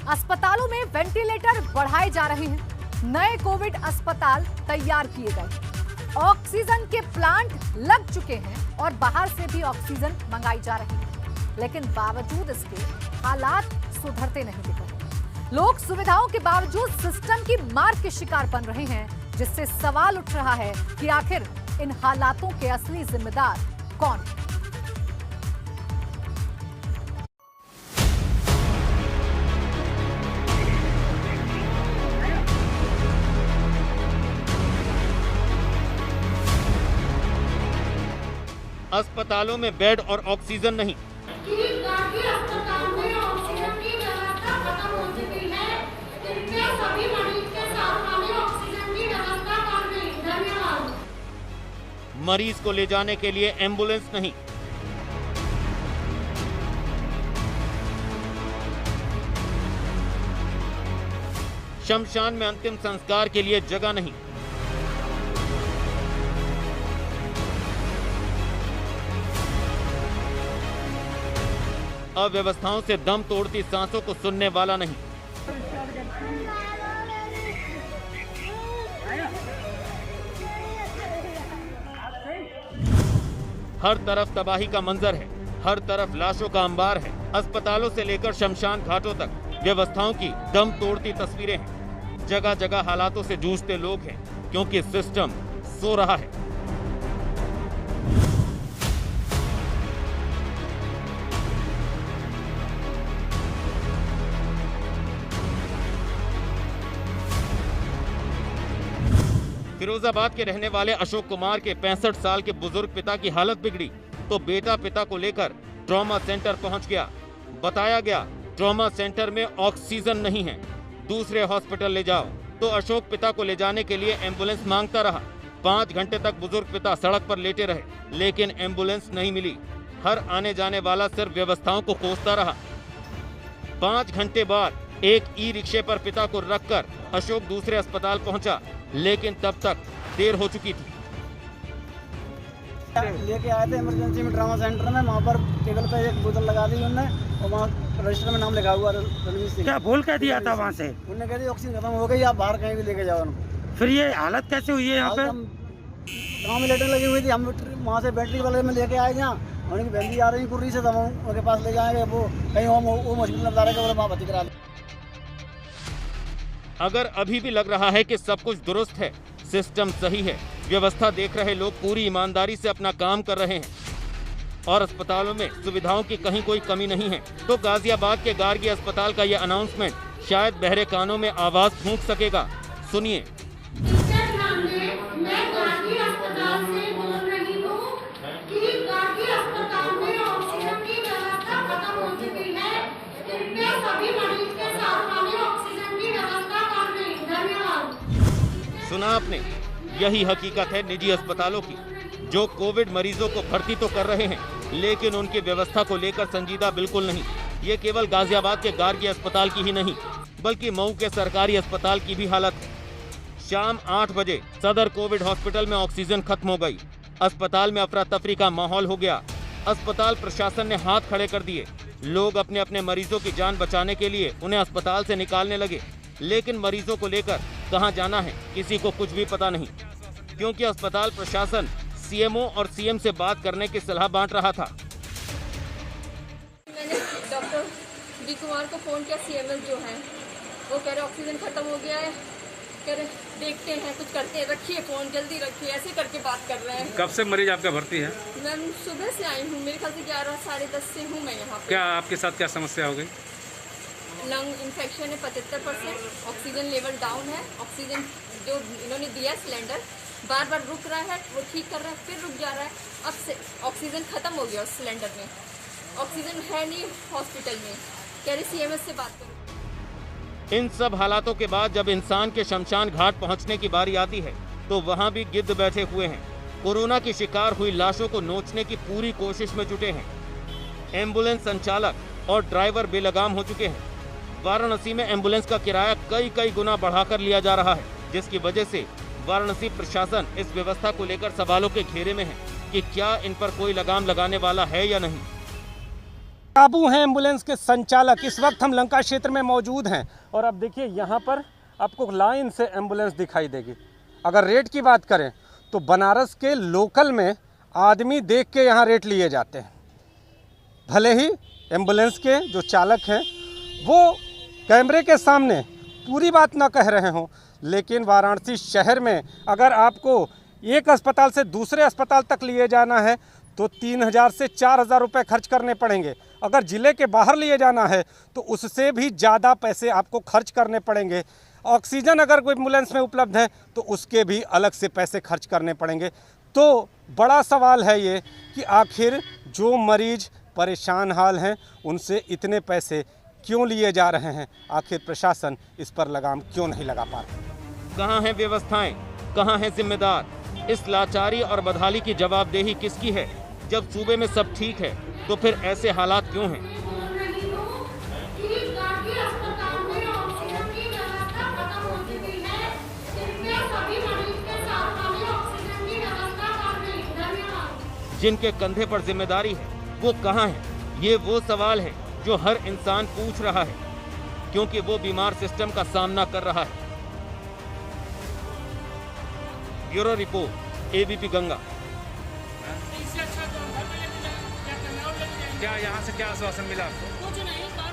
अस्पतालों में वेंटिलेटर बढ़ाए जा रहे हैं। नए कोविड अस्पताल तैयार किए गए। ऑक्सीजन के प्लांट लग चुके हैं और बाहर से भी ऑक्सीजन मंगाई जा रही है, लेकिन बावजूद इसके हालात सुधरते नहीं दिख रहे। लोग सुविधाओं के बावजूद सिस्टम की मार के शिकार बन रहे हैं, जिससे सवाल उठ रहा है कि आखिर इन हालातों के असली जिम्मेदार कौन है। अस्पतालों में बेड और ऑक्सीजन नहीं। अस्पताल में ऑक्सीजन की व्यवस्था खत्म हो चुकी है। कृपया सभी मरीज के साथ हमें ऑक्सीजन की व्यवस्था कर दें। धन्यवाद। मरीज को ले जाने के लिए एम्बुलेंस नहीं। शमशान में अंतिम संस्कार के लिए जगह नहीं। अव्यवस्थाओं से दम तोड़ती सांसों को सुनने वाला नहीं। हर तरफ तबाही का मंजर है, हर तरफ लाशों का अंबार है। अस्पतालों से लेकर शमशान घाटों तक व्यवस्थाओं की दम तोड़ती तस्वीरें हैं। जगह जगह हालातों से जूझते लोग हैं, क्योंकि सिस्टम सो रहा है। फिरोजाबाद के रहने वाले अशोक कुमार के 65 साल के बुजुर्ग पिता की हालत बिगड़ी तो बेटा पिता को लेकर ट्रॉमा सेंटर पहुंच गया। बताया गया ट्रॉमा सेंटर में ऑक्सीजन नहीं है, दूसरे हॉस्पिटल ले जाओ। तो अशोक पिता को ले जाने के लिए एम्बुलेंस मांगता रहा। 5 घंटे तक बुजुर्ग पिता सड़क पर लेटे रहे, लेकिन एम्बुलेंस नहीं मिली। हर आने जाने वाला सिर्फ व्यवस्थाओं को कोसता रहा। 5 घंटे बाद एक ई रिक्शे पर पिता को रखकर अशोक दूसरे अस्पताल पहुंचा, लेकिन तब तक देर हो चुकी थी। लेके आए थे इमरजेंसी में ट्रॉमा सेंटर में। वहाँ पर टेबल पे एक बोतल लगा दी उन्होंने और वहाँ रजिस्टर में नाम लिखा हुआ रणवीर सिंह। क्या भूल कर दिया था वहाँ से? उन्होंने कह दी ऑक्सीजन खत्म हो गई, आप बाहर कहीं भी लेके जाओ उनको। फिर ये हालत कैसे हुई है यहाँ पे? गाँव में लेटर लगी हुई थी, हम वहाँ से बैटरी वाले में लेके आए जहाँ उनकी बहन आ रही कुर्री से, तब उनके पास ले जाएंगे। वो कहीं वो हॉस्पिटल में बता रहे कि वहाँ भर्ती करा दें। अगर अभी भी लग रहा है कि सब कुछ दुरुस्त है, सिस्टम सही है, व्यवस्था देख रहे लोग पूरी ईमानदारी से अपना काम कर रहे हैं और अस्पतालों में सुविधाओं की कहीं कोई कमी नहीं है, तो गाजियाबाद के गार्गी अस्पताल का यह अनाउंसमेंट शायद बहरे कानों में आवाज फूंक सकेगा। सुनिए। मैं गार्गी अस्पताल से बोल रही हूँ कि गार्गी अस्पताल में ऑक्सीजन की व्यवस्था खत्म हो चुकी है। कृपया सभी मरीज के साथ हमें ऑक्सीजन की व्यवस्था कर दें। धन्यवाद। सुना आपने, यही हकीकत है निजी अस्पतालों की, जो कोविड मरीजों को भर्ती तो कर रहे हैं, लेकिन उनकी व्यवस्था को लेकर संजीदा बिल्कुल नहीं। ये केवल गाजियाबाद के गार्गी अस्पताल की ही नहीं, बल्कि मऊ के सरकारी अस्पताल की भी हालत है। शाम 8 बजे सदर कोविड हॉस्पिटल में ऑक्सीजन खत्म हो गई। अस्पताल में अफरा तफरी का माहौल हो गया। अस्पताल प्रशासन ने हाथ खड़े कर दिए। लोग अपने अपने मरीजों की जान बचाने के लिए उन्हें अस्पताल से निकालने लगे, लेकिन मरीजों को लेकर कहां जाना है किसी को कुछ भी पता नहीं, क्योंकि अस्पताल प्रशासन सीएमओ और सीएम से बात करने की सलाह बांट रहा था। मैंने डॉक्टर डी कुमार को फ़ोन किया, सीएमएस जो है वो कह रहे ऑक्सीजन ख़त्म हो गया है, कह रहे देखते हैं कुछ करते हैं, रखिए फ़ोन जल्दी रखिए, ऐसे करके बात कर रहे हैं। कब से मरीज आपका भर्ती है? मैम सुबह से आई हूँ, मेरे ख्याल से 11 साढ़े 10 से हूँ मैं यहाँ पे। क्या आपके साथ क्या समस्या हो गई? लंग इन्फेक्शन है 75%, ऑक्सीजन लेवल डाउन है। ऑक्सीजन जो इन्होंने दिया सिलेंडर बार बार रुक रहा है, वो ठीक कर रहा है, फिर रुक जा रहा है। अब से ऑक्सीजन ख़त्म हो गया उस सिलेंडर में, ऑक्सीजन है नहीं हॉस्पिटल में, कह रहे सीएमएस से बात करो। इन सब हालातों के बाद जब इंसान के शमशान घाट पहुंचने की बारी आती है, तो वहां भी गिद्ध बैठे हुए हैं। कोरोना की शिकार हुई लाशों को नोचने की पूरी कोशिश में जुटे हैं। एम्बुलेंस संचालक और ड्राइवर बेलगाम हो चुके हैं। वाराणसी में एम्बुलेंस का किराया कई गुना बढ़ाकर लिया जा रहा है, जिसकी वजह से वाराणसी प्रशासन इस व्यवस्था को लेकर सवालों के घेरे में है कि क्या इन पर कोई लगाम लगाने वाला है या नहीं। काबू हैं एम्बुलेंस के संचालक। इस वक्त हम लंका क्षेत्र में मौजूद हैं और अब देखिए यहाँ पर आपको लाइन से एम्बुलेंस दिखाई देगी। अगर रेट की बात करें तो बनारस के लोकल में आदमी देख के यहाँ रेट लिए जाते हैं। भले ही एम्बुलेंस के जो चालक हैं वो कैमरे के सामने पूरी बात ना कह रहे हों, लेकिन वाराणसी शहर में अगर आपको एक अस्पताल से दूसरे अस्पताल तक लिए जाना है तो 3,000 से 4,000 रुपये खर्च करने पड़ेंगे। अगर ज़िले के बाहर लिए जाना है तो उससे भी ज़्यादा पैसे आपको खर्च करने पड़ेंगे। ऑक्सीजन अगर कोई एम्बुलेंस में उपलब्ध है तो उसके भी अलग से पैसे खर्च करने पड़ेंगे। तो बड़ा सवाल है ये कि आखिर जो मरीज परेशान हाल हैं उनसे इतने पैसे क्यों लिए जा रहे हैं? आखिर प्रशासन इस पर लगाम क्यों नहीं लगा पा रहा? कहाँ हैं व्यवस्थाएं, कहाँ हैं जिम्मेदार? इस लाचारी और बदहाली की जवाबदेही किसकी है? जब सूबे में सब ठीक है तो फिर ऐसे हालात क्यों हैं? बोल रही हूँ कि गांधी अस्पताल में ऑक्सीजन की व्यवस्था खत्म हो चुकी है। कृपया सभी मरीज के साथ वाली ऑक्सीजन की व्यवस्था कर दें। धन्यवाद। जिनके कंधे पर जिम्मेदारी है वो कहाँ है? ये वो सवाल है जो हर इंसान पूछ रहा है, क्योंकि वो बीमार सिस्टम का सामना कर रहा है। Bureau report, ABP Ganga. क्या यहाँ से क्या आश्वासन मिला आपको? कुछ नहीं।